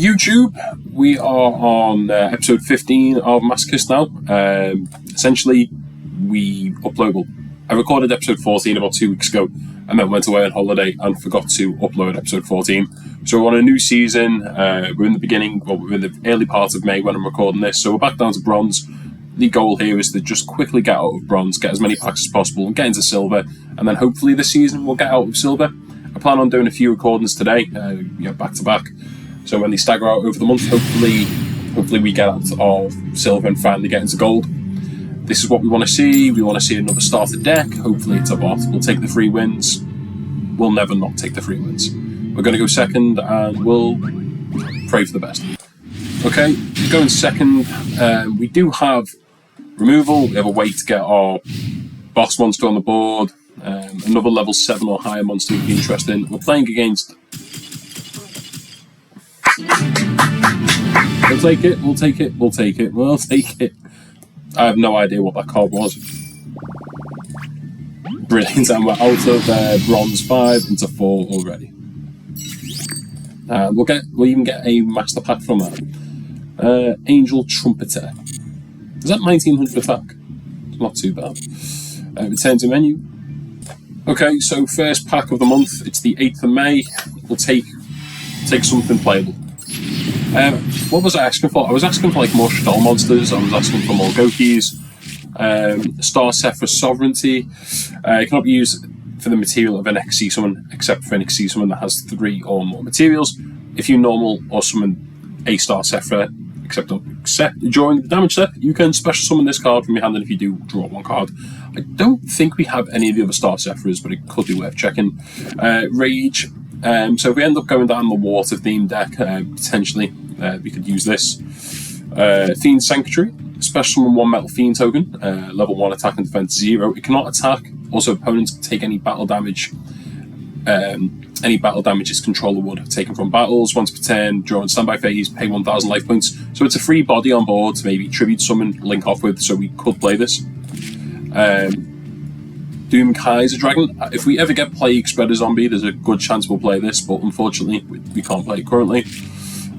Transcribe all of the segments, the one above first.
YouTube, we are on episode 15 of Masochist now. Essentially, I recorded episode 14 about 2 weeks ago and then went away on holiday and forgot to upload episode 14. So we're on a new season. We're in the early part of May when I'm recording this. So we're back down to bronze. The goal here is to just quickly get out of bronze, get as many packs as possible, and get into silver. And then hopefully this season we'll get out of silver. I plan on doing a few recordings today, back to back. So when they stagger out over the month, hopefully we get out of silver and finally get into gold. This is what we want to see. We want to see another starter deck. Hopefully it's a bot. We'll take the 3 wins. We'll never not take the 3 wins. We're going to go second and we'll pray for the best. Okay, going second. We do have removal. We have a way to get our boss monster on the board. Another level 7 or higher monster would be interesting. We're playing against... We'll take it. I have no idea what that card was. Brilliant, and we're out of bronze 5 into 4 already. We'll even get a master pack from that. Angel Trumpeter. Is that 1900 attack? It's not too bad. Return to menu. Okay, so first pack of the month. It's the 8th of May. We'll take something playable. What was I asking for? I was asking for more Shadol monsters. I was asking for more Gokis. Star Sephra Sovereignty. It cannot be used for the material of an XC summon, except for an XC summon that has 3 or more materials. If you normal or summon a Star Sephra, except during the damage step, you can special summon this card from your hand, and if you do, draw 1 card. I don't think we have any of the other Star Sephras, but it could be worth checking. Rage. So if we end up going down the water theme deck, potentially we could use this. Fiend Sanctuary, special summon 1 metal fiend token, level 1 attack and defense 0. It cannot attack. Also, opponents can take any battle damage. Any battle damage its controller would have taken from battles. Once per turn, during standby phase, pay 1,000 life points. So it's a free body on board to maybe tribute summon, link off with, so we could play this. Doom Kaiser Dragon. If we ever get Plague Spreader Zombie, there's a good chance we'll play this, but unfortunately we can't play it currently.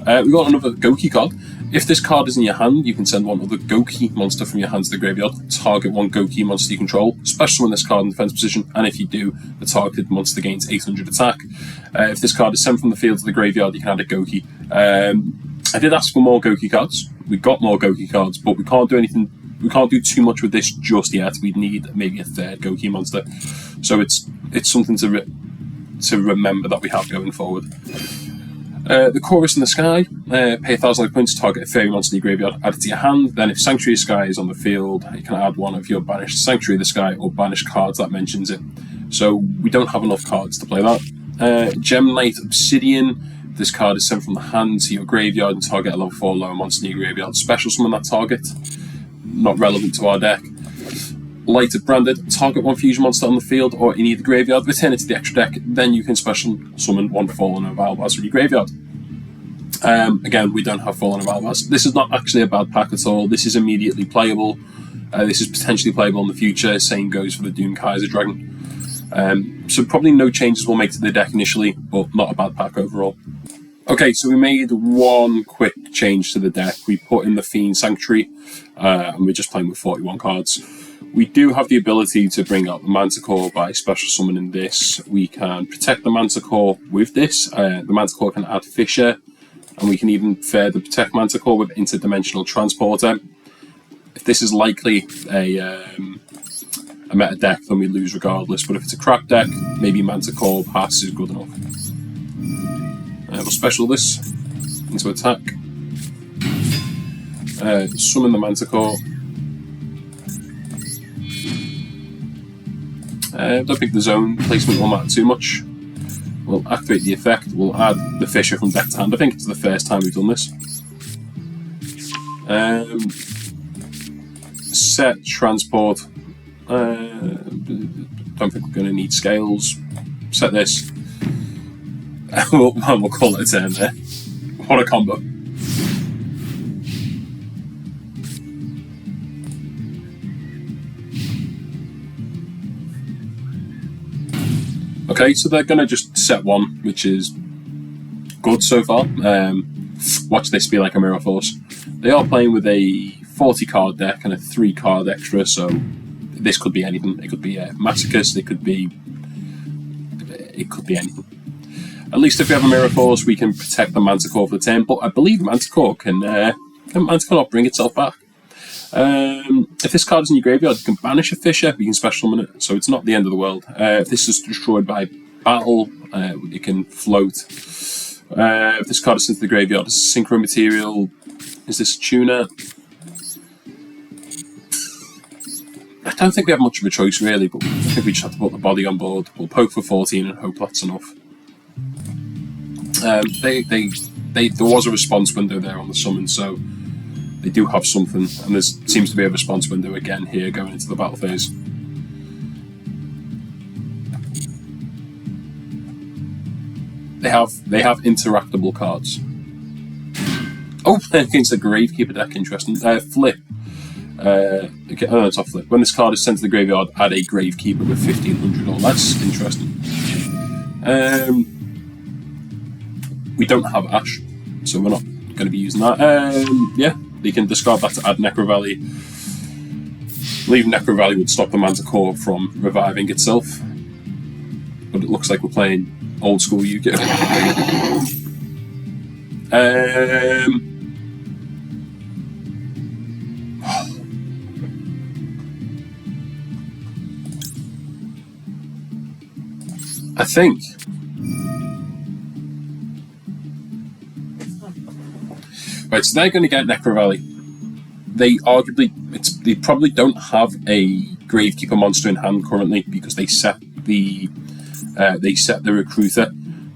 We've got another Goki card. If this card is in your hand, you can send 1 other Goki monster from your hand to the graveyard. Target 1 Goki monster you control. Special summon this card in defense position, and if you do, the targeted monster gains 800 attack. If this card is sent from the field to the graveyard, you can add a Goki. I did ask for more Goki cards. We got more Goki cards, but we can't do anything. We can't do too much with this just yet. We'd need maybe a 3rd Goki monster. So it's something to remember that we have going forward. The Chorus in the Sky. Pay 1,000 life points to target a fairy monster in your graveyard. Add it to your hand. Then if Sanctuary of the Sky is on the field, you can add 1 of your banished Sanctuary of the Sky or banished cards that mentions it. So we don't have enough cards to play that. Gem Knight Obsidian. This card is sent from the hand to your graveyard and target a level 4 lower monster in your graveyard. Special summon that target. Not relevant to our deck. Lighted Branded. Target 1 fusion monster on the field or in either graveyard. Return it to the extra deck. Then you can special summon 1 Fallen of Albaz from your graveyard. Again, we don't have Fallen of Albaz. This is not actually a bad pack at all. This is immediately playable. This is potentially playable in the future. Same goes for the Doom Kaiser Dragon. So probably no changes we'll make to the deck initially, but not a bad pack overall. Okay, so we made 1 quick change to the deck. We put in the Fiend Sanctuary, and we're just playing with 41 cards. We do have the ability to bring out the Manticore by special summoning this. We can protect the Manticore with this. The Manticore can add Fissure, and we can even further protect Manticore with Interdimensional Transporter. If this is likely a meta deck, then we lose regardless. But if it's a crap deck, maybe Manticore pass is good enough. We'll special this into attack. Summon the Manticore. Don't think the zone placement will matter too much. We'll activate the effect. We'll add the Fissure from deck to hand. I think it's the first time we've done this. Set Transport. Don't think we're going to need scales. Set this. We'll call it a turn there. What a combo. Okay, so they're going to just set 1, which is good so far. Watch this be like a Mirror Force. They are playing with a 40 card deck and a 3 card extra, so this could be anything. It could be a Masochist, it could be anything. At least if we have a Mirror Force, we can protect the Manticore for the turn, but I believe Manticore can Manticore not bring itself back. If this card is in your graveyard, you can banish a Fisher, you can special summon it, so it's not the end of the world. If this is destroyed by battle, it can float. If this card is sent to the graveyard, it's a synchro material. Is this a tuner? I don't think we have much of a choice really, but I think we just have to put the body on board. We'll poke for 14 and hope that's enough. There was a response window there on the summon, so they do have something, and there seems to be a response window again here going into the battle phase. They have interactable cards. Oh, against the Gravekeeper deck, interesting. Flip. Okay, oh, no, it's off flip. When this card is sent to the graveyard, add a Gravekeeper with 1500. Oh, that's interesting. We don't have Ash, so we're not going to be using that. Yeah, you can discard that to add Necro Valley. I believe Necro Valley would stop the Manticore from reviving itself, but it looks like we're playing old school Yu-Gi-Oh! I think right, so they're going to get Necro Valley. They probably don't have a Gravekeeper monster in hand currently because they set the Recruiter,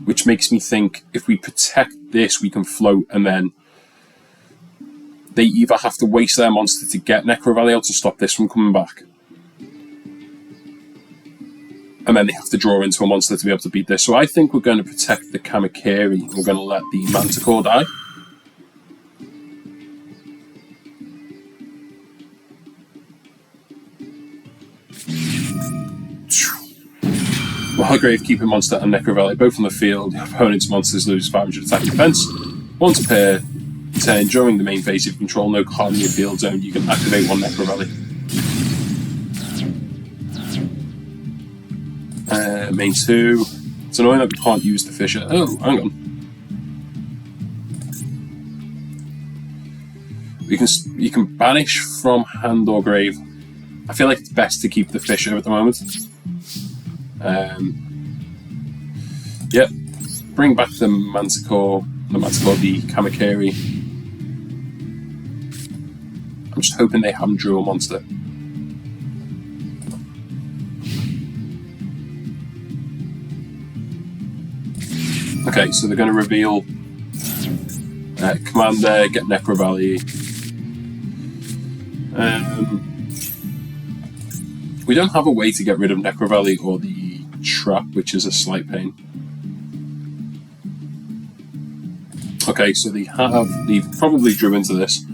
which makes me think if we protect this, we can float, and then they either have to waste their monster to get Necro Valley out to stop this from coming back, and then they have to draw into a monster to be able to beat this. So I think we're going to protect the Kamakiri, and we're going to let the Manticore die. While Gravekeeper monster and Necro Valley both on the field, your opponent's monsters lose 500 attack and defense. Once per turn during the main phase, if you control no card in your field zone, you can activate one Necro Valley. Main 2. It's annoying that we can't use the Fisher. Oh, hang on. You can banish from hand or grave. I feel like it's best to keep the Fisher at the moment. Yep. Bring back the Manticore, the Kamakiri. I'm just hoping they haven't drew a monster. Okay, so they're going to reveal Commander, get Necro Valley. We don't have a way to get rid of Necro Valley or the Trap, which is a slight pain. Okay, so they've probably drew into this.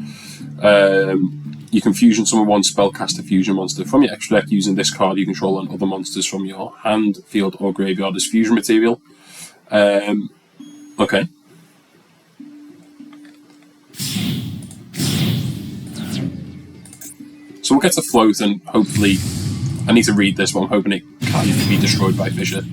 You can fusion summon one spellcaster fusion monster from your extra deck using this card. You control on other monsters from your hand, field, or graveyard as fusion material. Okay. So we'll get to float, and hopefully, I need to read this, but I'm hoping it can't be destroyed by Fisher.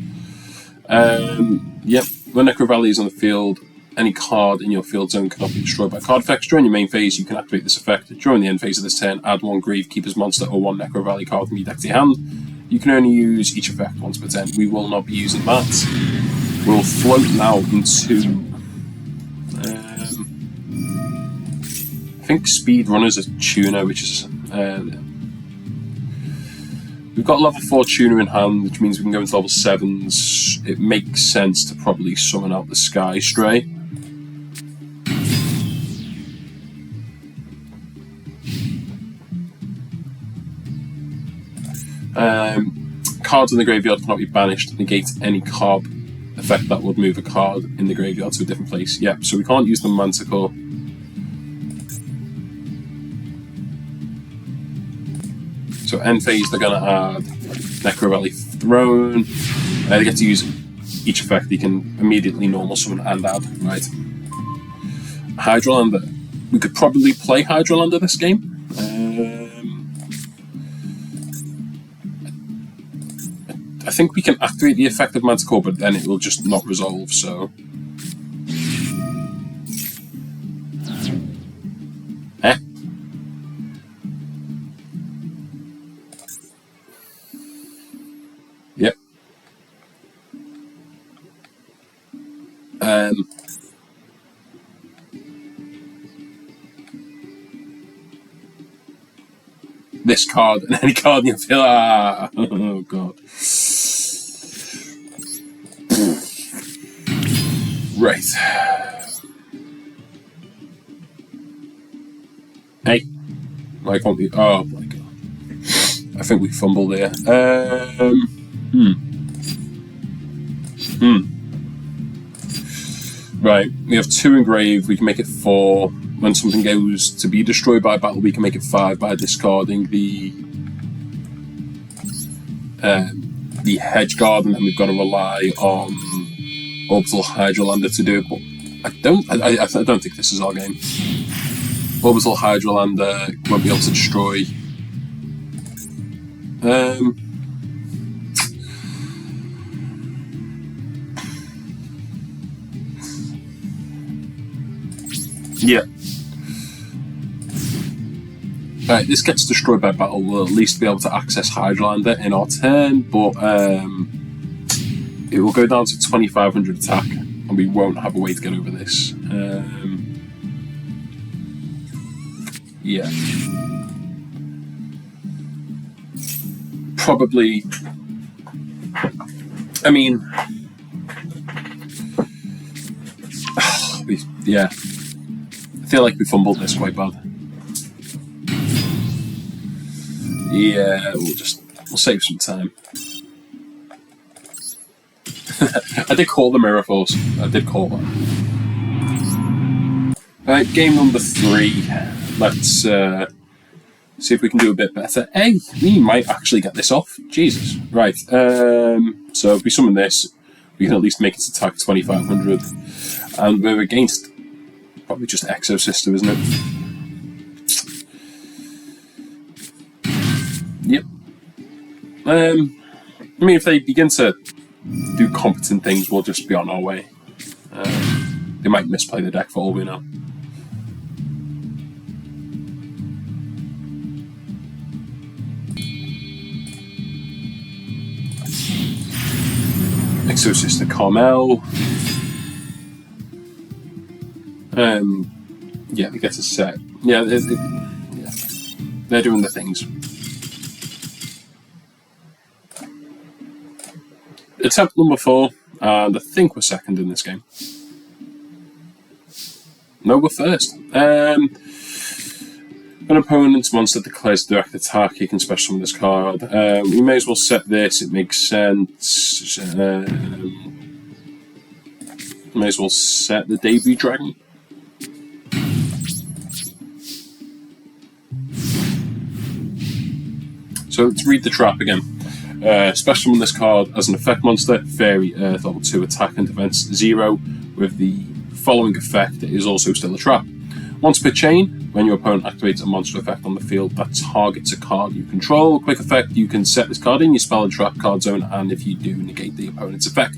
Yep, when Necro Valley is on the field, any card in your field zone cannot be destroyed by card effects. During your main phase, you can activate this effect. During the end phase of this turn, add one Gravekeeper's monster or one Necro Valley card from your deck to your hand. You can only use each effect once per turn. We will not be using that. We'll float now into... I think Speedrunner's a tuner, which is... we've got level 4 tuner in hand, which means we can go into level 7s. It makes sense to probably summon out the Sky Stray. Cards in the graveyard cannot be banished to negate any card effect that would move a card in the graveyard to a different place. Yep, so we can't use the Manticore. So end phase, they're going to add Necro Valley Throne. They get to use each effect. You can immediately normal summon and add, right? Hydrolander. We could probably play Hydrolander this game. I think we can activate the effect of Manticore, but then it will just not resolve, so... Yep. This card and any card in your field. Ah, oh god. Right. Hey. Why can't we? Oh my god. I think we fumbled there. Right, we have 2 engraved, we can make it 4. When something goes to be destroyed by battle, we can make it 5 by discarding the hedge guard, and then we've got to rely on Orbital Hydrolander to do it. But I don't think this is our game. Orbital Hydrolander won't be able to destroy. Yeah. Right, this gets destroyed by battle. We'll at least be able to access Hydrolander in our turn, but it will go down to 2500 attack, and we won't have a way to get over this. Yeah. Probably. I mean. Yeah. I feel like we fumbled this quite bad. Yeah, we'll save some time. I did call the Mirror Force. I did call that. Right, game number 3. Let's see if we can do a bit better. Hey, we might actually get this off. Jesus. Right. So if we summon this, we can at least make its attack 2500. And we're against probably just Exo Sister, isn't it? Yep. I mean, if they begin to do competent things, we'll just be on our way. They might misplay the deck for all we know. Exo Sister Carmel. Yeah, they get a set. Yeah, they're doing the things. Attempt number 4, and I think we're second in this game. No, we're first. When an opponent's monster declares direct attack, he can special summon this card. We may as well set this, it makes sense. May as well set the Debut Dragon. So let's read the trap again. Special summon this card as an effect monster, Fairy Earth, level 2 attack and defense 0, with the following effect. It is also still a trap. Once per chain, when your opponent activates a monster effect on the field that targets a card you control, quick effect, you can set this card in your spell and trap card zone, and if you do, negate the opponent's effect.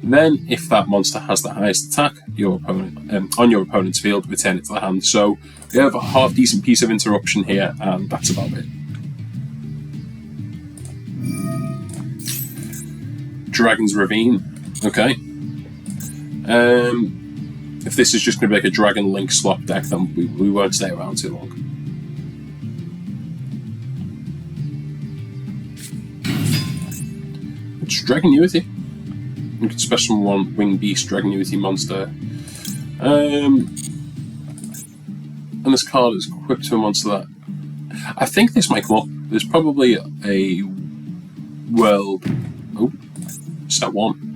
Then, if that monster has the highest attack your opponent on your opponent's field, return it to the hand. So we have a half decent piece of interruption here, and that's about it. Dragon's Ravine. Okay. If this is just going to be like a Dragon Link slot deck, then we won't stay around too long. It's Dragon Unity. You can special one Wing Beast Dragon Unity monster. And this card is equipped to a monster that... I think this might come up. There's probably a world... Oh, step 1.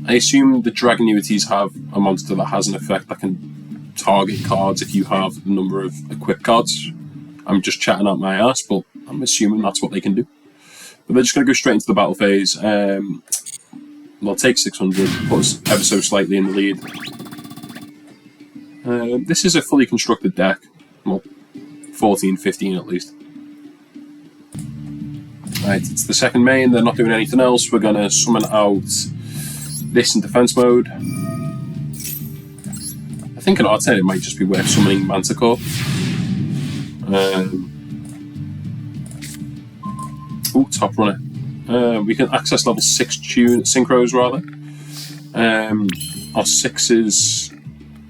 I assume the Dragon Unities have a monster that has an effect that can target cards if you have the number of equipped cards. I'm just chatting out my ass, but I'm assuming that's what they can do. But they're just going to go straight into the battle phase. They'll take 600, put us ever so slightly in the lead. This is a fully constructed deck. Well, 14, 15 at least. Right, it's the second main, they're not doing anything else. We're gonna summon out this in defense mode. I think in our turn it might just be worth summoning Manticore. Top runner. We can access level 6 synchros rather. Our 6s,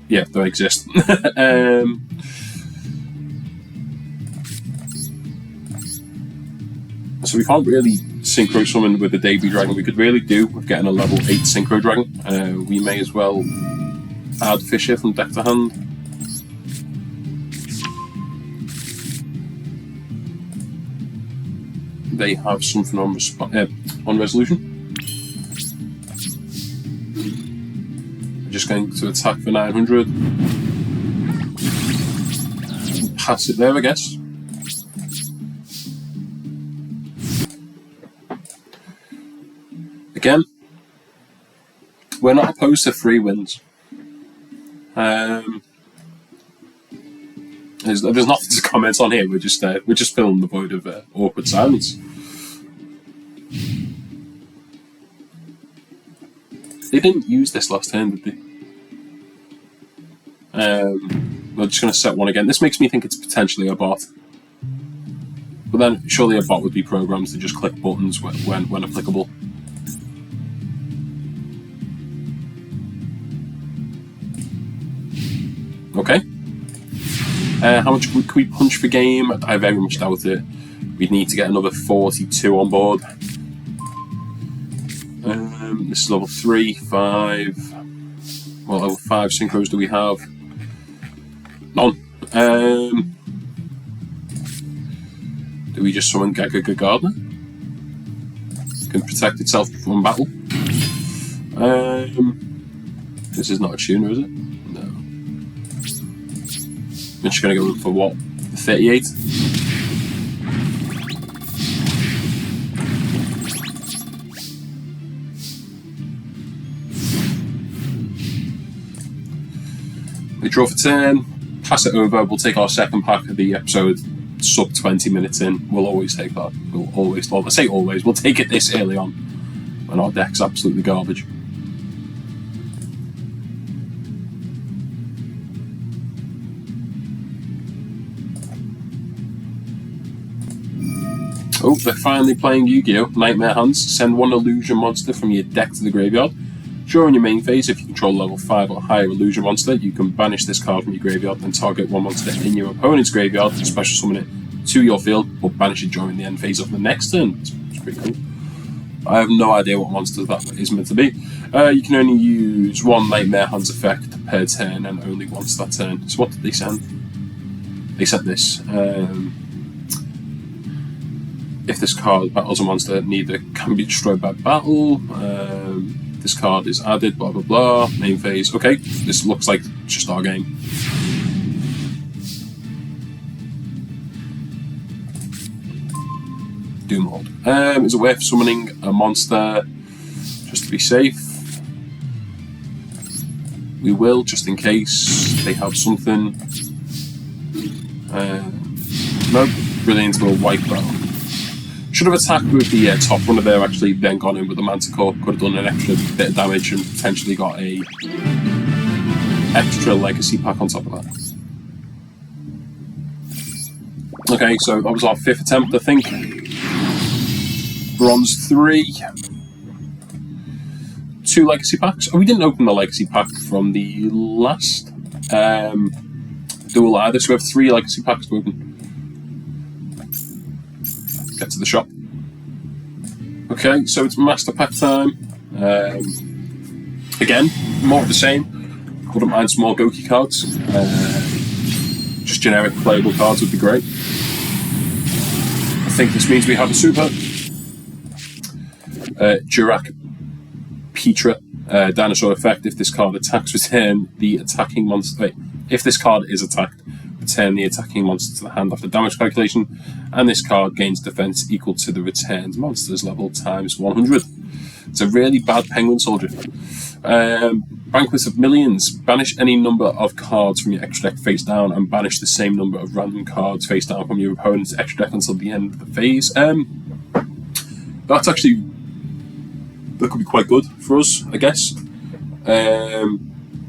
yeah, don't exist. So we can't really synchro summon with the debut dragon. We could really do with getting a level 8 synchro dragon. We may as well add Fisher from deck to hand. They have something on resolution. We're just going to attack for 900. Pass it there, I guess. Again, we're not opposed to 3 wins. There's nothing to comment on here. We're just filling the void of awkward silence. They didn't use this last turn, did they? We're just going to set one again. This makes me think it's potentially a bot. But then, surely a bot would be programmed to just click buttons when applicable. Okay. How much can we punch per game? I very much doubt it. We'd need to get another 42 on board. This is level 3, 5. What level 5 synchros do we have? None. Do we just summon Gaga Gardener? Can protect itself from battle. This is not a tuner, is it? No. I'm just going to go for what? 38? We draw for turn, pass it over, we'll take our second pack of the episode sub 20 minutes in. We'll always take that. We'll always, well, I say always, we'll take it this early on when our deck's absolutely garbage. Oh, they're finally playing Yu-Gi-Oh! Nightmare Hands. Send one illusion monster from your deck to the graveyard. During your main phase, if you control level 5 or higher illusion monster, you can banish this card from your graveyard and target one monster in your opponent's graveyard and special summon it to your field, or banish it during the end phase of the next turn. It's pretty cool. I have no idea what monster that is meant to be. You can only use one Nightmare Hands effect per turn and only once that turn. So what did they send? They sent this. If this card battles a monster, neither can be destroyed by battle. This card is added, blah blah blah. Main phase. Okay, this looks like just our game. Doomlord. Is it worth summoning a monster just to be safe? We will, just in case they have something. No, brilliant, we'll wipe that. Should have attacked with the top runner there, actually, then gone in with the Manticore. Could have done an extra bit of damage and potentially got a extra legacy pack on top of that. Okay, so that was our 5th attempt, I think. Bronze 3. 2 legacy packs. Oh, we didn't open the legacy pack from the last duel either, so we have 3 legacy packs to open. Get to the shop. Okay, so it's master pack time. Again, more of the same. Wouldn't mind some more Goki cards. Just generic playable cards would be great. I think this means we have a super. Jurak Petra. Dinosaur effect. If this card attacks, return the attacking monster. Wait, if this card is attacked, return the attacking monster to the hand after damage calculation, and this card gains defense equal to the returned monster's level times 100. It's a really bad penguin soldier. Banquet of Millions. Banish any number of cards from your extra deck face down and banish the same number of random cards face down from your opponent's extra deck until the end of the phase. That's actually... that could be quite good for us, I guess.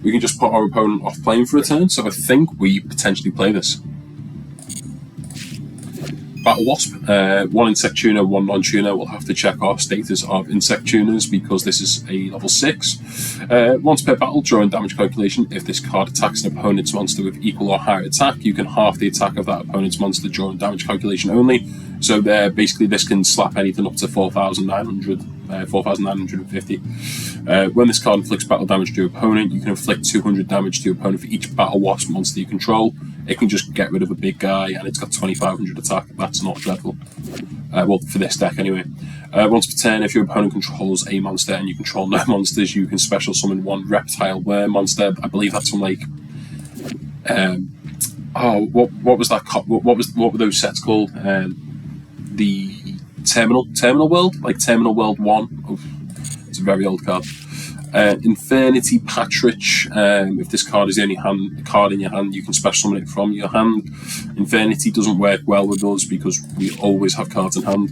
We can just put our opponent off playing for a turn, so I think we potentially play this. Battle Wasp, 1 insect tuner, 1 non-tuner. We'll have to check our status of insect tuners because this is a level 6. Once per battle, during damage calculation, if this card attacks an opponent's monster with equal or higher attack, you can half the attack of that opponent's monster during damage calculation only. So basically this can slap anything up to 4,900, 4,950. When this card inflicts battle damage to your opponent, you can inflict 200 damage to your opponent for each Battle Wasp monster you control. It can just get rid of a big guy, and it's got 2,500 attack. That's not dreadful. Well, for this deck anyway. Once per turn, if your opponent controls a monster and you control no monsters, you can special summon 1 reptile worm monster. I believe that's from like... what was that? What were those sets called? The Terminal World, like Terminal World 1. Oh, it's a very old card. Infernity Patridge. If this card is the only card in your hand, you can special summon it from your hand. Infernity doesn't work well with us because we always have cards in hand.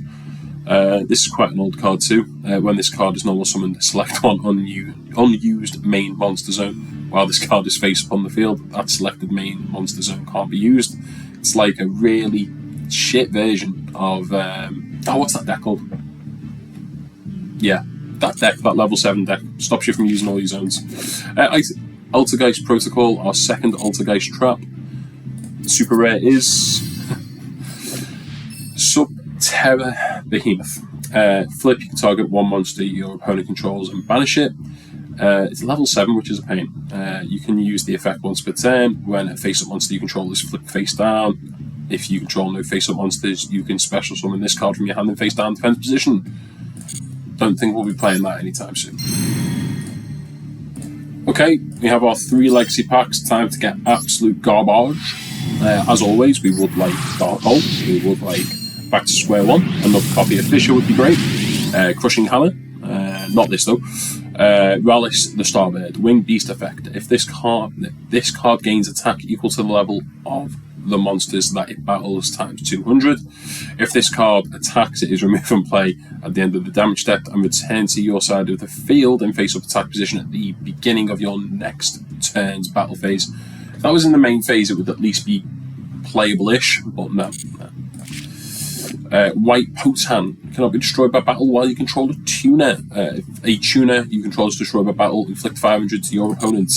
This is quite an old card too. When this card is normal summoned, select one unused main monster zone. While this card is face up on the field, that selected main monster zone can't be used. It's like a really shit version of what's that deck called? Yeah, that deck, that level 7 deck, stops you from using all your zones. Altergeist Protocol, our second Altergeist trap. Super rare is Subterra Behemoth. Flip, you can target 1 monster your opponent controls and banish it. It's level 7, which is a pain. You can use the effect once per turn. When a face-up monster you control is flipped face down. If you control no face-up monsters, you can special summon this card from your hand in face-down defense position. Don't think we'll be playing that anytime soon. Okay, we have our 3 legacy packs. Time to get absolute garbage. As always, we would like Dark Hole. We would like Back to Square One. Another copy of Fisher would be great. Crushing Hammer. Not this though. Rallis the Starbird. Winged Beast effect. If this card gains attack equal to the level of the monsters that it battles times 200. If this card attacks, it is removed from play at the end of the damage step and returned to your side of the field in face-up attack position at the beginning of your next turn's battle phase. If that was in the main phase, it would at least be playable-ish, but no. White Potan cannot be destroyed by battle while you control a tuner. If a tuner you control is destroyed by battle, inflict 500 to your opponent.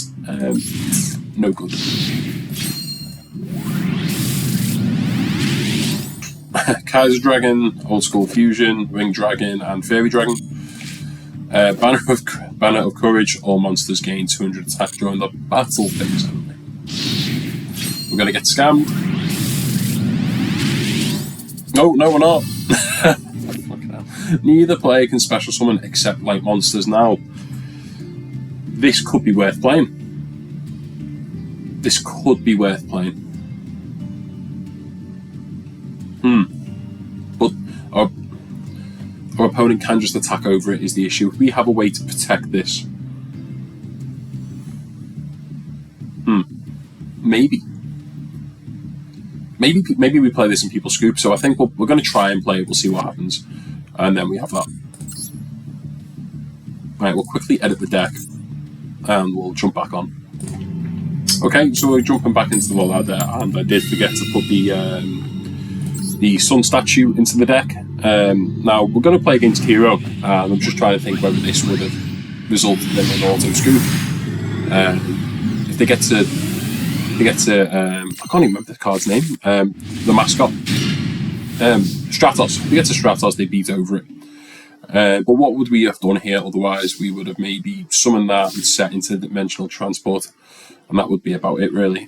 No good. Kaiser Dragon, Old School Fusion, Winged Dragon, and Fairy Dragon. Banner of Courage, all monsters gain 200 attack during the battle phase only. We're going to get scammed. No, we're not. Neither player can special summon except light monsters now. This could be worth playing. This could be worth playing. But our opponent can just attack over it is the issue. We have a way to protect this. Maybe we play this in People's Scoop, so I think we're going to try and play it, we'll see what happens. And then we have that. Right, we'll quickly edit the deck, and we'll jump back on. Okay, so we're jumping back into the world there, and I did forget to put the sun statue into the deck. Now, we're going to play against Hero, and I'm just trying to think whether this would have resulted in an auto scoop. If they get to I can't even remember the card's name, the mascot. Stratos. If they get to Stratos, they beat over it. But what would we have done here otherwise? We would have maybe summoned that and set into Dimensional Transport, and that would be about it, really.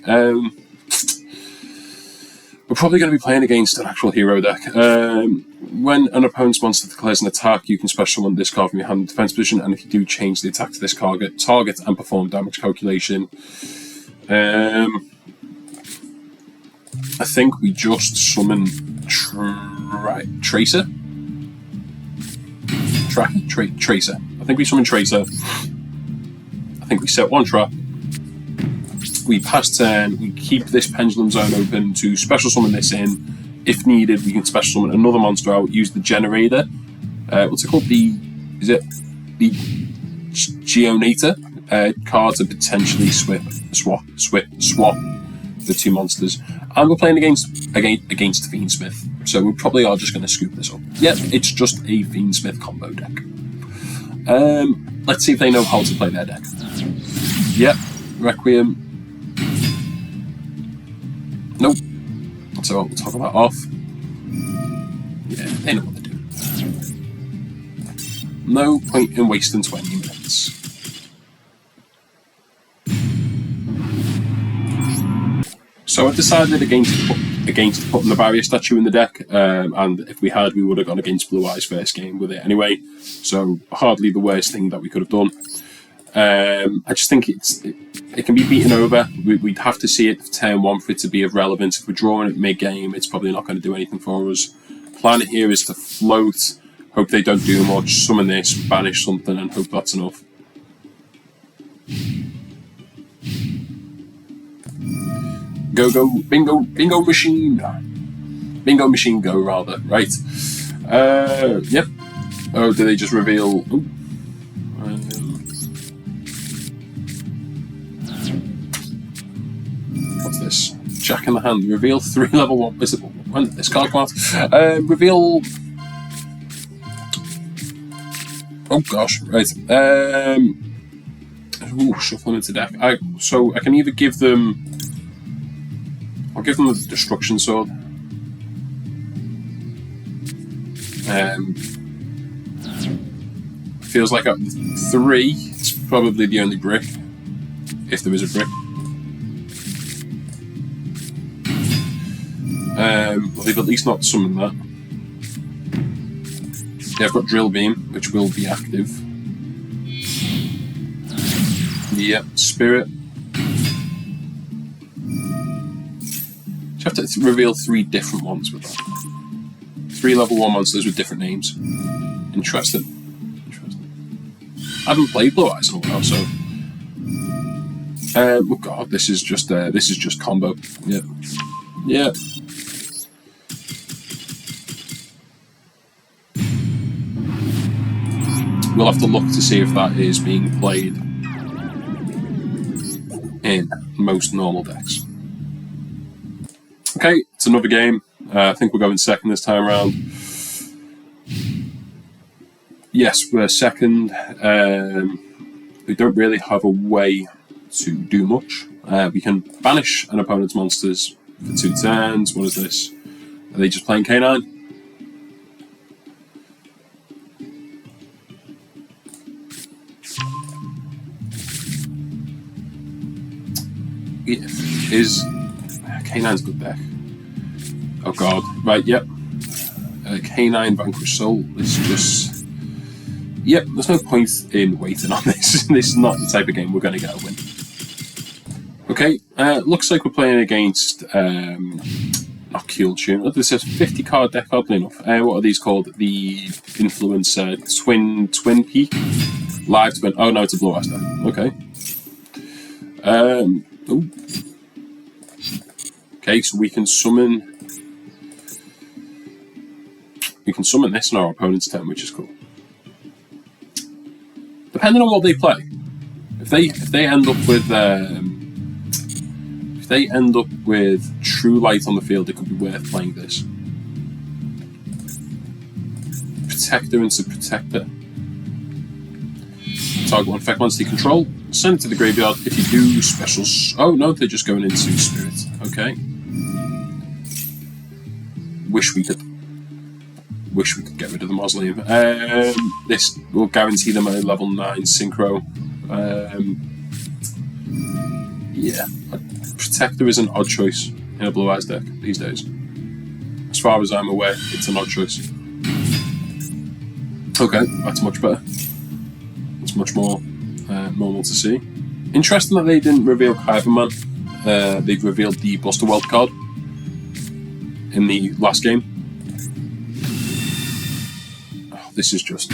We're probably going to be playing against an actual hero deck. When an opponent's monster declares an attack, you can special summon this card from your hand in defense position, and if you do, change the attack to this target and perform damage calculation. I think we just summon Tracer. Tracer. I think we summon Tracer. I think think we set one trap. We pass turn. We keep this pendulum zone open to special summon this in. If needed, we can special summon another monster out. Use the generator. What's it called? Is it the Geonator card to potentially swap the two monsters. And we're playing against Fiendsmith, so we probably are just going to scoop this up. Yep, it's just a Fiendsmith combo deck. Let's see if they know how to play their deck. Yep, Requiem. Nope. So we'll talk about off. Yeah, they know what they're doing. No point in wasting 20 minutes. So I decided against putting the barrier statue in the deck, and if we had, we would have gone against Blue Eyes first game with it anyway. So hardly the worst thing that we could have done. I just think it can be beaten over. We'd have to see it for turn 1 for it to be of relevance. If we're drawing it mid-game, it's probably not going to do anything for us. Plan here is to float, hope they don't do much, summon this, banish something, and hope that's enough. Go, bingo, bingo machine. Bingo machine go, rather. Right. Yep. Oh, did they just reveal... Ooh. What's this? Jack in the hand. Reveal 3 level 1. When did this card come out? Reveal... Oh gosh, right. Ooh, shuffle them into deck. So I can either give them... I'll give them the Destruction Sword. Feels like at 3, it's probably the only brick, if there is a brick. Well, they've at least not summoned that. Yeah, I've got Drill Beam, which will be active. Yep, Spirit. You have to reveal 3 different ones with that. 3 level 1 monsters with different names. Interesting. I haven't played Blue Eyes in a while, so. Oh god, this is just combo. Yeah. Yeah. We'll have to look to see if that is being played in most normal decks. Okay, it's another game. I think we're going second this time around. Yes, we're second. We don't really have a way to do much. We can banish an opponent's monsters for 2 turns. What is this? Are they just playing K9? Yeah, is K9's good deck. Oh god, right, yep. K9 Vanquish Soul. This is just... Yep, there's no point in waiting on this. This is not the type of game we're going to get a win. Okay, looks like we're playing against... not Cool Tune. This is a 50 card deck, oddly enough. What are these called? The Influencer Twin Peak? Live Twin... Oh no, it's a Blue Eyes deck. Okay. Ooh. Okay, so we can summon this in our opponent's turn, which is cool. Depending on what they play, if they end up with True Light on the field, it could be worth playing this. Protector into Protector. Target 1 effect monster you control. Send it to the graveyard. If you do special... Oh no, they're just going into Spirit. Okay. Wish we could get rid of the Mausoleum. This will guarantee them a level 9 synchro. Yeah. Protector is an odd choice in a Blue Eyes deck these days. As far as I'm aware, it's an odd choice. Okay, that's much better. It's much more normal to see. Interesting that they didn't reveal Kyberman. They've revealed the Buster World card in the last game. Oh, this is just...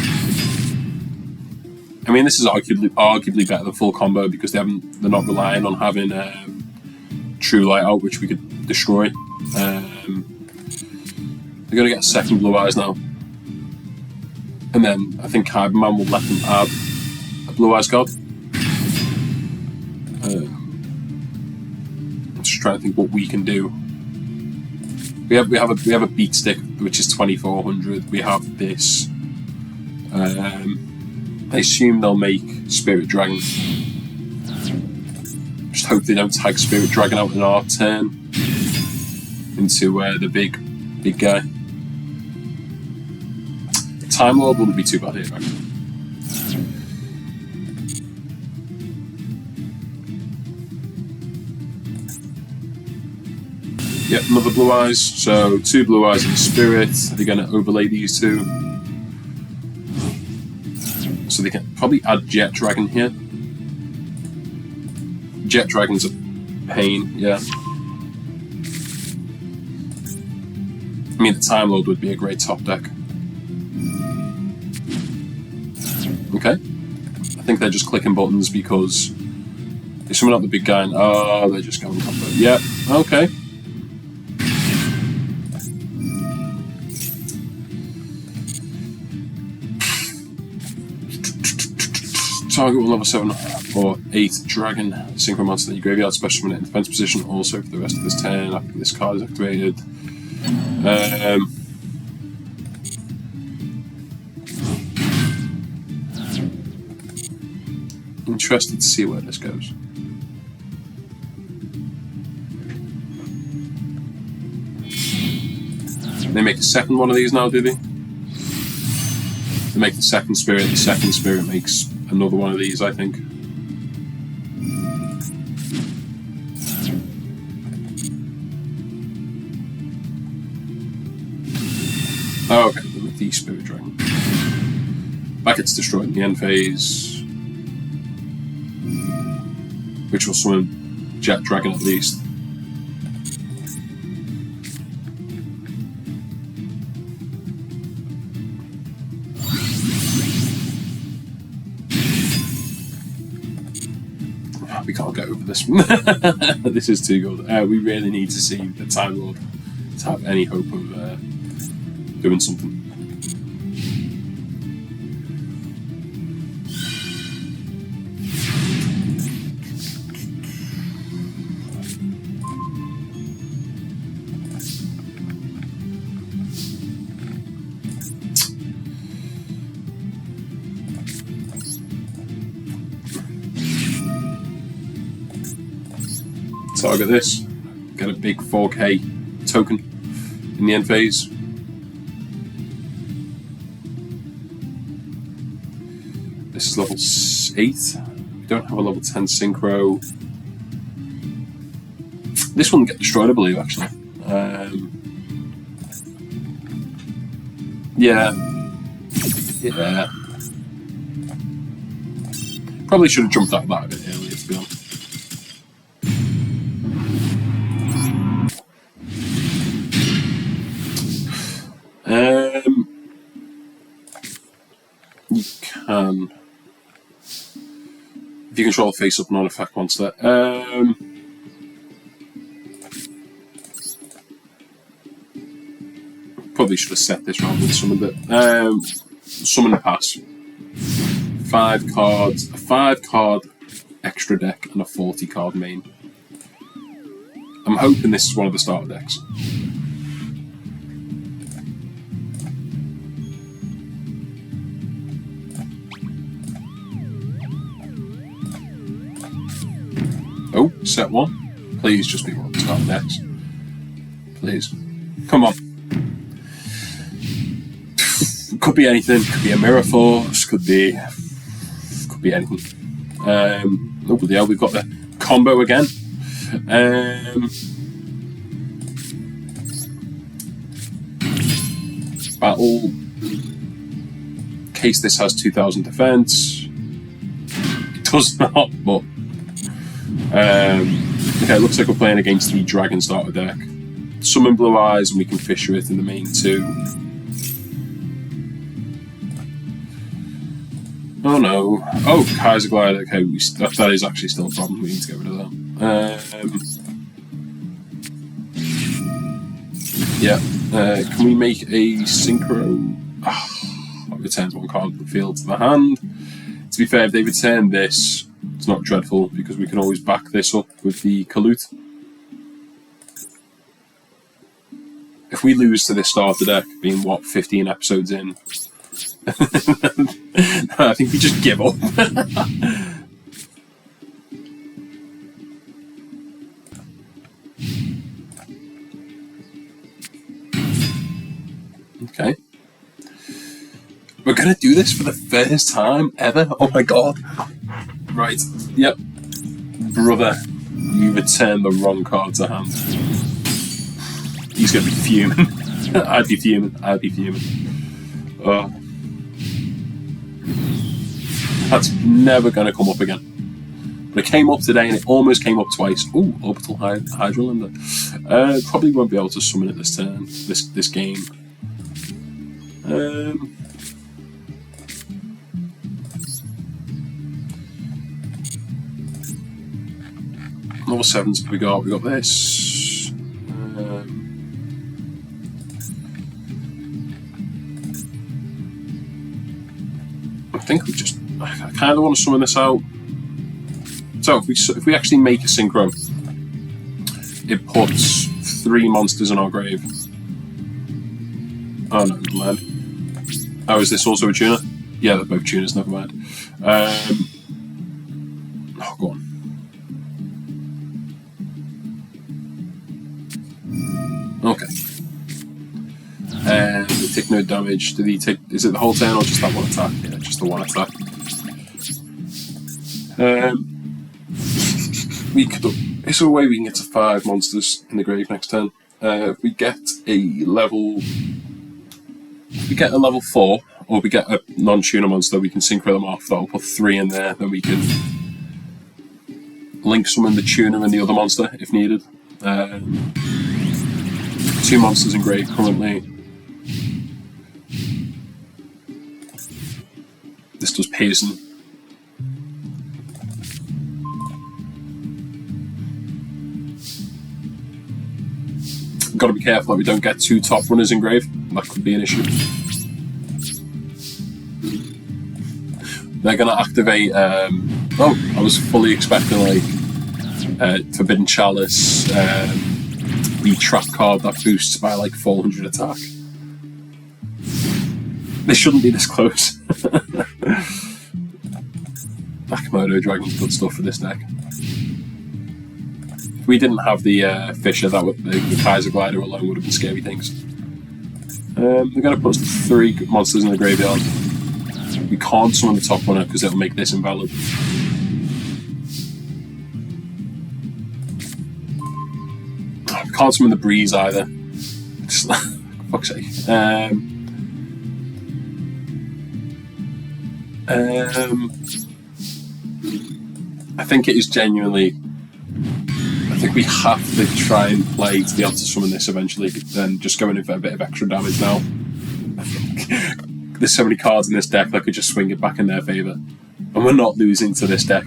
I mean, this is arguably better than full combo because they're not relying on having True Light out, which we could destroy. They're going to get a second Blue Eyes now. And then I think Cyberman will let them add a Blue Eyes card. I'm just trying to think what we can do. We have a beat stick which is 2400. We have this. I assume they'll make Spirit Dragon. Just hope they don't tag Spirit Dragon out in our turn into the big guy. Time Lord wouldn't be too bad here, right? Yep, another Blue Eyes. So 2 Blue Eyes and Spirit. They're going to overlay these 2. So they can probably add Jet Dragon here. Jet Dragon's a pain, yeah. I mean, the Time Lord would be a great top deck. Okay. I think they're just clicking buttons because they summon out the big guy and they're just going combo. Yeah, okay. Target will level 7 or 8 Dragon Synchro Monster in your graveyard, special summon it in defense position also for the rest of this turn after this card is activated. Interested to see where this goes. They make a second one of these now, do they? They make the second Spirit makes another one of these, I think. Oh, okay, with the Spirit Dragon. That gets destroyed in the end phase, which will summon Jet Dragon at least. We can't get over this. This is too good. We really need to see the Time Lord to have any hope of doing something. Target this, get a big 4K token in the end phase. This is level 8. We don't have a level 10 synchro. This one will get destroyed, I believe, actually. Yeah. Probably should have jumped out of that a bit earlier, to be honest. You can, if you control a face-up non-effect monster, probably should have set this rather than summoned it. Summon pass. 5 cards, a 5-card extra deck, and a 40-card main. I'm hoping this is one of the starter decks. Oh, set 1. Please just be one of the starter decks. Please. Come on. Could be anything. Could be a Mirror Force. Could be anything. Oh, bloody hell, we've got the combo again. Battle. In case this has 2000 defense. It does not, but. Okay, it looks like we're playing against the Dragon starter deck. Summon Blue Eyes and we can Fissure it in the main 2. Oh no. Oh, Kaiser Glide. Okay, that is actually still a problem. We need to get rid of that. Yeah. Can we make a synchro? Returns one card of the field to the hand. To be fair, if they return this, it's not dreadful because we can always back this up with the Kalut. If we lose to this starter deck, being what, 15 episodes in, I think we just give up. Okay. We're gonna do this for the first time ever? Oh my god. Right, yep. Brother, you returned the wrong card to hand. He's gonna be fuming. I'd be fuming. That's never gonna come up again. But it came up today and it almost came up twice. Ooh, Orbital Hydrolander. Probably won't be able to summon it this turn, this game. Level 7s we got this. I think I kind of want to summon this out. So if we actually make a synchro, it puts 3 monsters in our grave. Oh no, never mind. Oh, is this also a tuner? Yeah, they're both tuners, never mind. Oh, go on. Okay. And they take no damage. Did he take... Is it the whole turn or just that one attack? Yeah, just the one attack. It's a way we can get to 5 monsters in the grave next turn. If we get a level 4, or we get a non-tuner monster, we can synchro them off. That'll put 3 in there. Then we can link summon the tuner and the other monster if needed. 2 monsters in grave currently. This does piercing. Got to be careful that we don't get 2 top runners in grave. That could be an issue. They're going to activate... oh, I was fully expecting like Forbidden Chalice, the trap card that boosts by like 400 attack. They shouldn't be this close. Akimoto Dragon's good stuff for this deck. If we didn't have the Fisher, the Kaiser Glider alone would have been scary things. They're going to put 3 monsters in the graveyard. We can't summon the top runner because it'll make this invalid. We can't summon the Breeze either. Fuck's sake. I think it is genuinely... I think we have to try and play to be able to summon this eventually, then just going in for a bit of extra damage now. There's so many cards in this deck that could just swing it back in their favour. And we're not losing to this deck.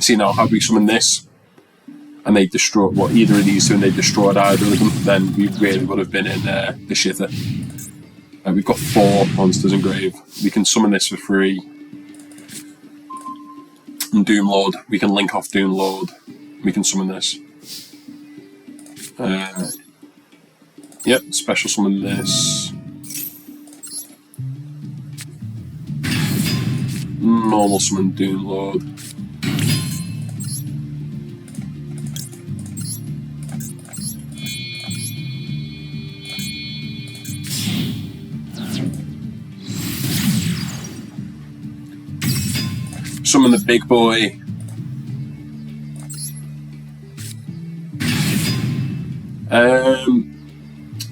See now, had we summoned this, and they destroyed either of these two, and they destroyed either of them, then we really would have been in the shitter. We've got 4 monsters in grave. We can summon this for free. And Doom Lord, we can link off Doom Lord. We can summon this. Yep, special summon this. Normal summon Doom Lord. Summon the big boy.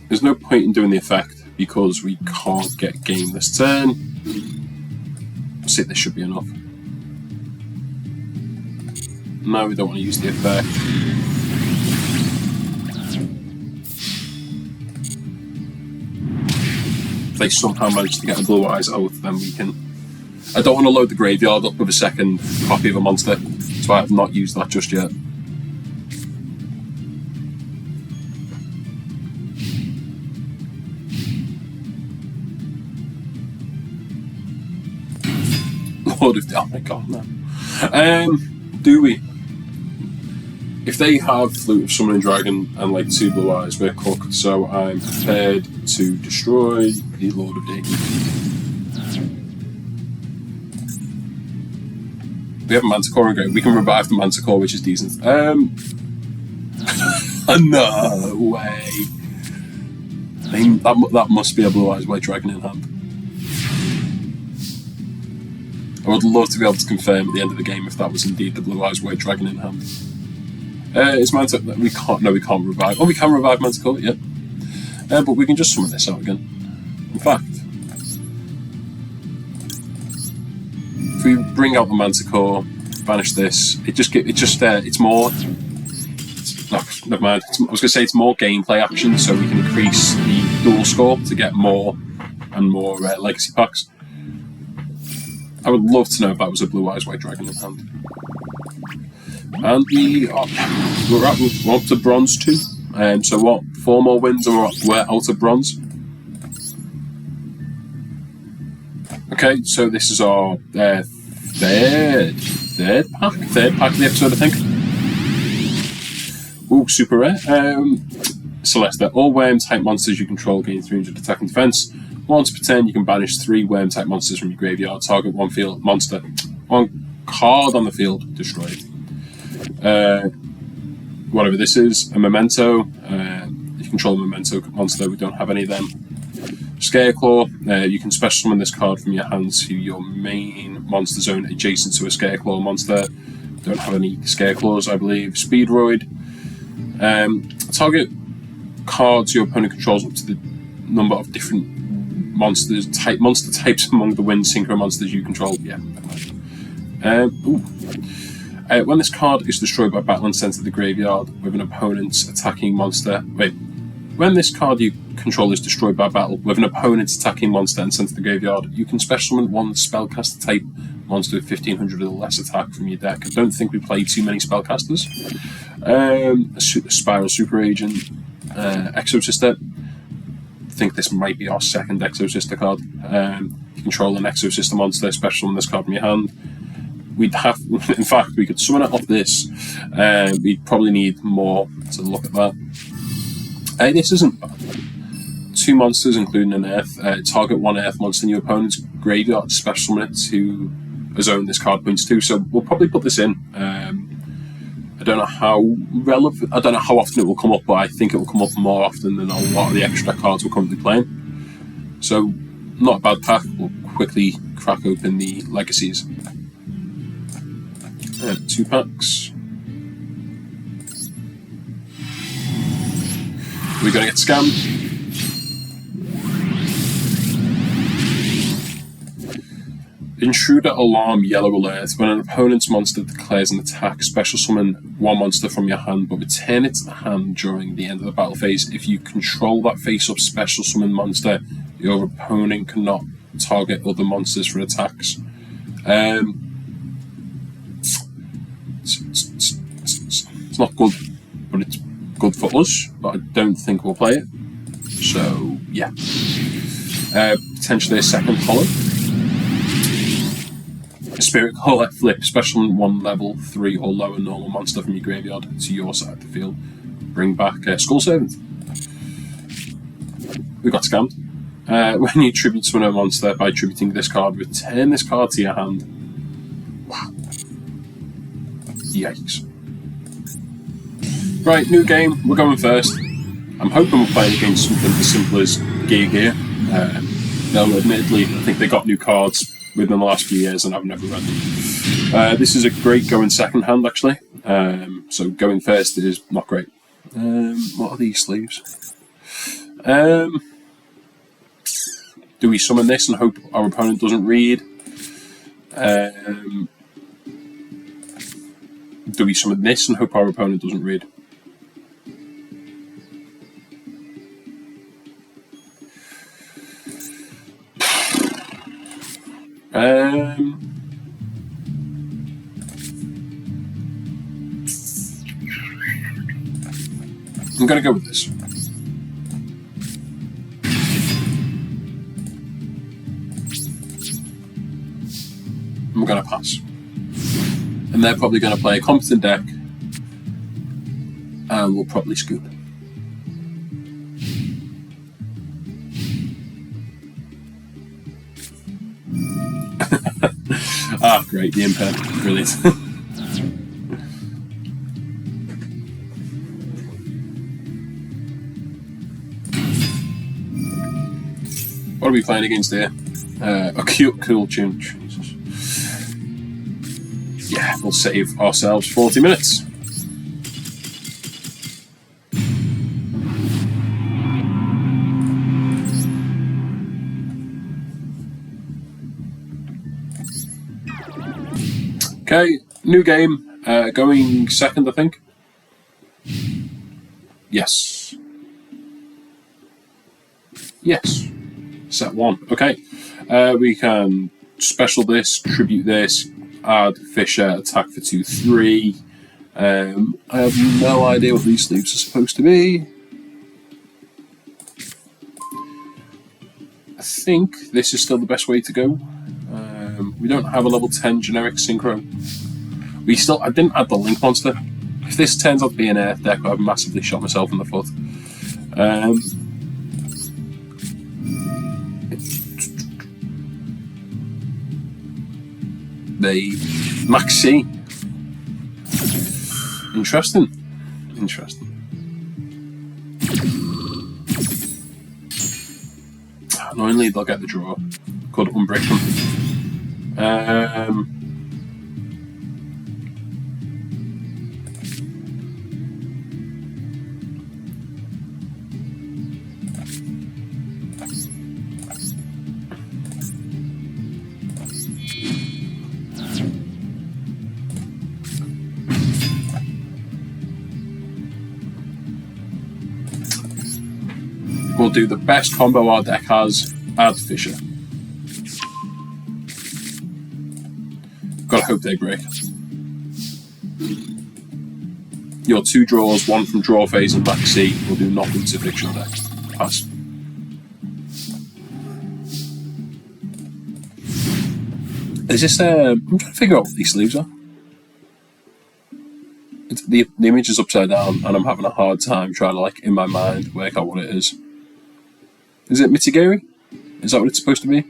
There's no point in doing the effect because we can't get game this turn. I think this should be enough. No, we don't want to use the effect. if they somehow manage to get a Blue Eyes out, then we can... I don't want to load the graveyard up with a second copy of a monster, so I have not used that just yet. Lord of... Oh my god, no. Do we? If they have Flute of Summoning Dragon and like 2 Blue Eyes, we're cooked, so I'm prepared to destroy the Lord of D. We have a Manticore and go. We can revive the Manticore, which is decent. No way. That must be a Blue Eyes White Dragon in hand. I would love to be able to confirm at the end of the game if that was indeed the Blue Eyes White Dragon in hand. It's Manticore. We can't. No, we can't revive. Oh, we can revive Manticore. Yep. But we can just summon this out again. In fact, if we bring out the Manticore, banish this, it's more. Never mind. I was going to say it's more gameplay action, so we can increase the dual score to get more and more legacy packs. I would love to know if that was a Blue Eyes White Dragon in hand. And we're up to bronze 2. So what? 4 more wins and we're out of bronze. Okay, so this is our third pack of the episode, I think. Ooh, super rare. Celeste. All worm-type monsters you control gain 300 attack and defense. Once per turn, you can banish 3 worm-type monsters from your graveyard. Target 1 field monster. 1 card on the field destroyed. Whatever this is, a memento. You control a memento monster. We don't have any of them. Scareclaw. You can special summon this card from your hand to your main monster zone adjacent to a Scareclaw monster. Don't have any Scareclaws, I believe. Speedroid. Target cards your opponent controls up to the number of different monster types among the wind synchro monsters you control. Yeah. When this card is destroyed by battle and sent to the graveyard with an opponent's attacking monster... When this card you control is destroyed by battle with an opponent's attacking monster and sent to the graveyard, you can special summon 1 spellcaster type monster with 1500 or less attack from your deck. I don't think we play too many spellcasters. A Spiral Super Agent, Exosister. I think this might be our second Exosister card. You control an Exosister monster, special summon this card from your hand. We'd have, in fact, we could summon it off this. We'd probably need more to look at that. This isn't bad. 2 monsters, including an Earth. Target 1 Earth monster in your opponent's graveyard. Special summon it to a zone this card points to. So we'll probably put this in. I don't know how relevant. I don't know how often it will come up, but I think it will come up more often than a lot of the extra cards we're currently playing. So not a bad pack. We'll quickly crack open the legacies. 2 packs. We're going to get scammed. Intruder Alarm Yellow Alert. When an opponent's monster declares an attack, special summon 1 monster from your hand, but return it to the hand during the end of the battle phase. If you control that face-up special summon monster, your opponent cannot target other monsters for attacks. It's not good, but it's good for us, but I don't think we'll play it. So, yeah. Potentially a second hollow. A Spirit Collar Flip, special 1 level 3 or lower normal monster from your graveyard to your side of the field. Bring back Skull Servant. We got scammed. When you tribute summon a monster by tributing this card, return this card to your hand. Wow. Yikes. Right, new game. We're going first. I'm hoping we're playing against something as simple as Gear. Though, admittedly, I think they got new cards within the last few years and I've never read them. This is a great going second hand, actually. So going first is not great. What are these sleeves? Do we summon this and hope our opponent doesn't read? Do we summon this and hope our opponent doesn't read? I'm going to go with this. And we're going to pass. And they're probably going to play a competent deck, and we'll probably scoop. Ah, great, the impair. Brilliant. What are we playing against here? A cool tune. Jesus. Yeah, we'll save ourselves 40 minutes. Okay, new game. Going second, I think. Yes. Yes. Set 1. Okay. We can special this, tribute this, add Fisher, attack for 2/3. I have no idea what these sleeves are supposed to be. I think this is still the best way to go. We don't have a level 10 generic synchro. I didn't add the Link Monster. If this turns out to be an Earth deck, I've massively shot myself in the foot. The Maxi. Interesting. Annoyingly, they'll get the draw. Could unbrick them. We'll do the best combo our deck has, add Fisher. Gotta hope they break. Your 2 draws, 1 from draw phase and Maxi will do nothing to fix your deck. Pass. Is this I'm trying to figure out what these sleeves are. The image is upside down and I'm having a hard time trying to, like, in my mind, work out what it is. Is it Mitigiri? Is that what it's supposed to be?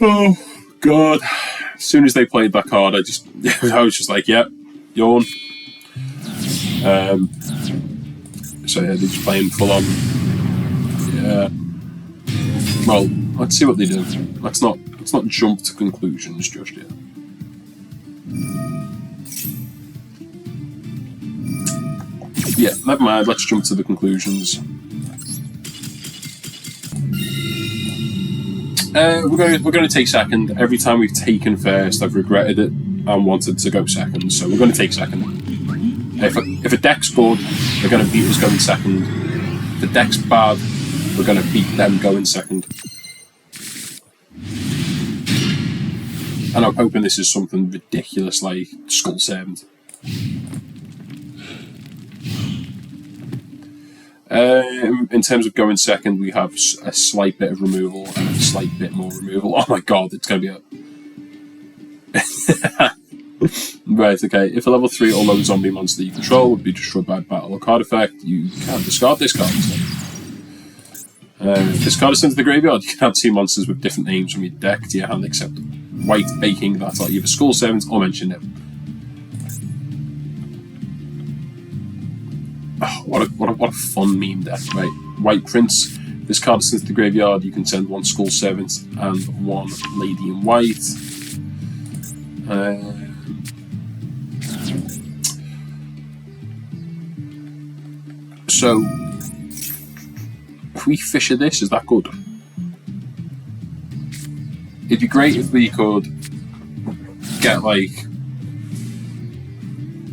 Oh, God. As soon as they played that card, I was just like, yep, yawn. So yeah, they're just playing full on. Yeah. Well, let's see what they do. Let's not jump to conclusions just yet. Yeah, never mind. Let's jump to the conclusions. We're going to take second. Every time we've taken first, I've regretted it and wanted to go second. So we're going to take second. If a deck's good, they're going to beat us going second. If the deck's bad, we're going to beat them going second. And I'm hoping this is something ridiculous like Skull Servant. In terms of going second, we have a slight bit of removal and a slight bit more removal. Oh my god, it's going to be a... Right, okay. If a level 3 or low zombie monster you control would be destroyed by battle or card effect, you can discard this card instead. If this card is sent to the graveyard, you can add 2 monsters with different names from your deck to your hand except white baking that are either Skull Servants or mention it. Oh, what a fun meme deck, right? White Prince. This card is sent to the graveyard, you can send 1 Skull Servant and 1 Lady in White. So, if we Fisher this, is that good? It'd be great if we could get, like,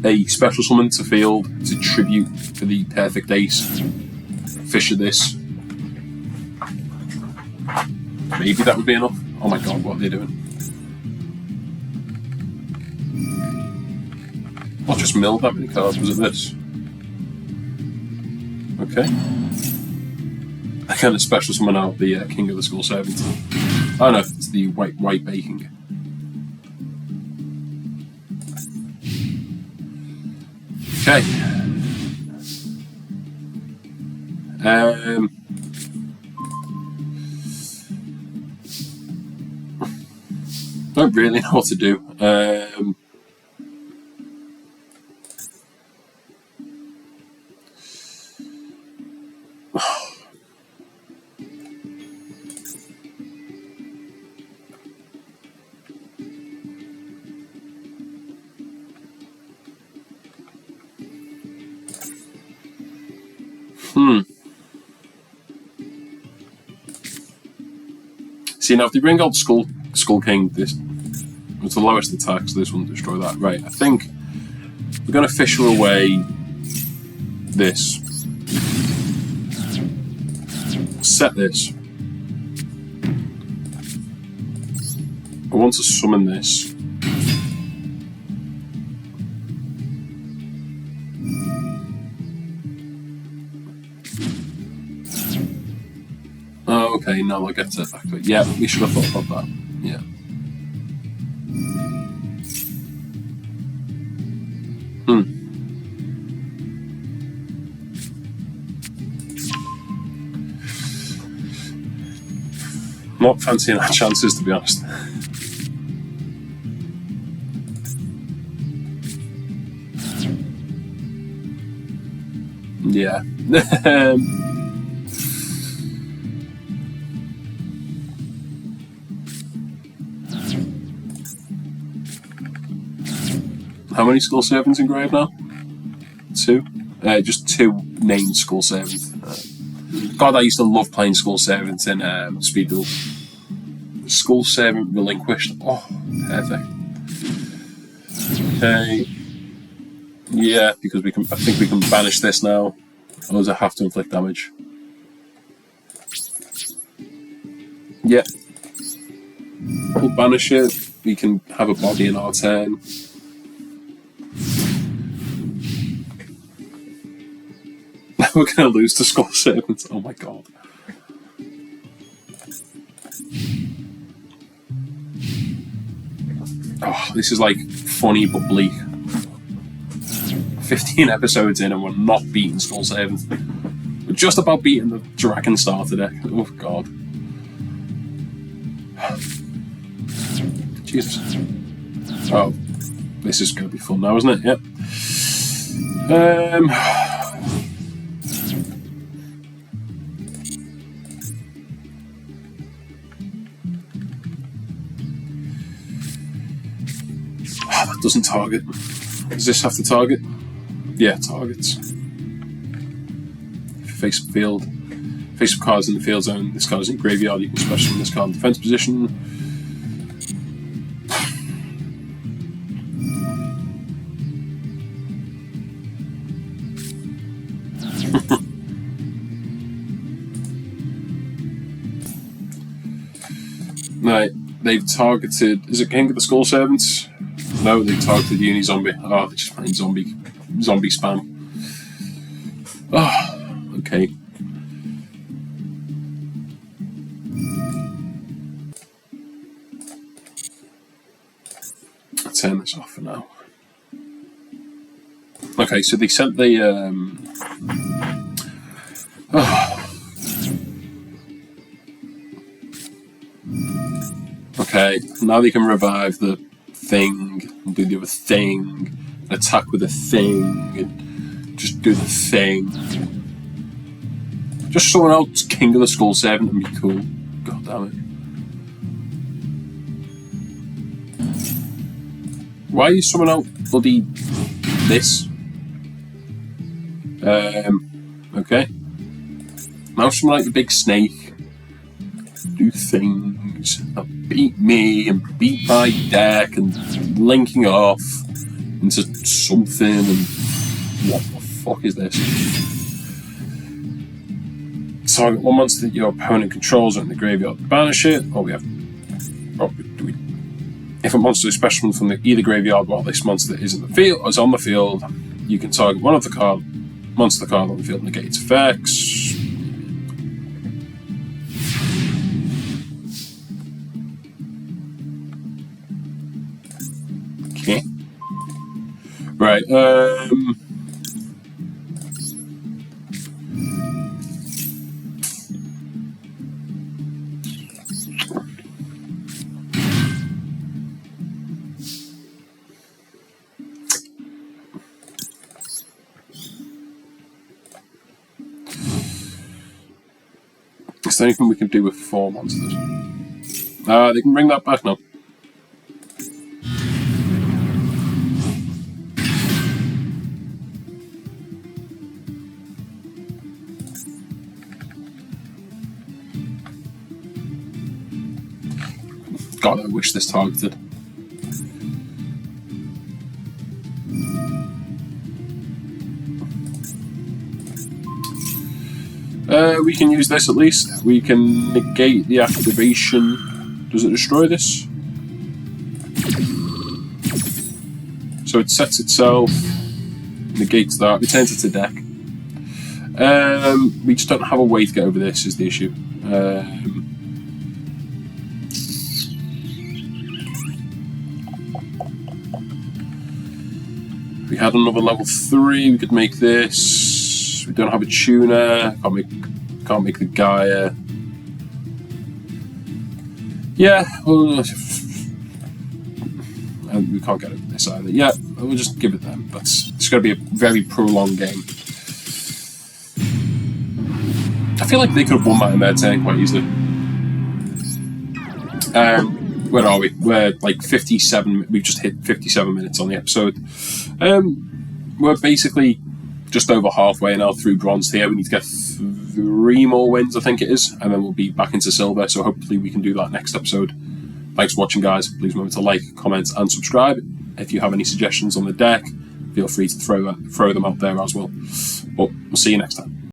a special summon to field to tribute for the perfect ace. Fisher this. Maybe that would be enough. Oh my god, what are they doing? Not just milled that many cards, was it this? Okay. I kind of special summon out the King of the Skull Servant. Oh no, it's the white baking. Okay. Don't really know what to do. See, now if they bring out Skull King, this it's the lowest attack, so this won't destroy that. Right, I think we're going to fisher away this. Set this. I want to summon this. Oh, okay, now I get to activate. Yeah, we should have thought about that. Yeah. Not fancying our chances, to be honest. Yeah. How many Skull Servants engraved now? 2? Just 2 named Skull Servants. God, I used to love playing Skull Servants in Speed Duel. Skull Servant Relinquished. Oh, perfect. Okay. Yeah, because I think we can banish this now. Or does it have to inflict damage? Yeah. We'll banish it. We can have a body in our turn. We're going to lose to Skull Servants. Oh my god. Oh, this is like funny but bleak. 15 episodes in and we're not beating Skull Servants. We're just about beating the Dragon Starter deck. Oh god. Jesus. Oh, this is going to be fun now, isn't it? Yep. That doesn't target. Does this have to target? Yeah, targets. Face up field. Face up cards in the field zone. This card is in graveyard. You can special from this card in defense position. Right, they've targeted. Is it King of the Skull Servants? No, they targeted Uni Zombie. Oh, they're just playing zombie spam. Oh, okay. I'll turn this off for now. Okay, so they sent the Okay, now they can revive the thing and do the other thing, and attack with the thing, and just do the thing. Just someone else King of the Skull Servant and be cool. God damn it. Why are you summoning out bloody this? Okay. Now summon out the big snake. Do things that beat me and beat my deck and linking off into something and what the fuck is this? Target one monster that your opponent controls in the graveyard. Banish it. Oh, we have. Oh, do we? If a monster is special from either graveyard while this monster is in the field or is on the field, you can target one of the monster card on the field and negate its effects. Okay. Right, is there anything we can do with 4 monsters? They can bring that back now. God, I wish this targeted. We can use this at least. We can negate the activation. Does it destroy this? So it sets itself, negates that, returns it to deck. We just don't have a way to get over this is the issue. If we had another level 3, we could make this. We don't have a tuner. Can't make the Gaia. Yeah, well, and we can't get over this either. Yeah, we'll just give it them. It's going to be a very prolonged game. I feel like they could have won that in their turn quite easily. Where are we? We're like 57. We've just hit 57 minutes on the episode. We're basically just over halfway now through bronze tier. We need to get 3 more wins, I think it is, and then we'll be back into silver. So hopefully we can do that next episode. Thanks for watching, guys. Please remember to like, comment, and subscribe. If you have any suggestions on the deck, feel free to throw them out there as well. But we'll see you next time.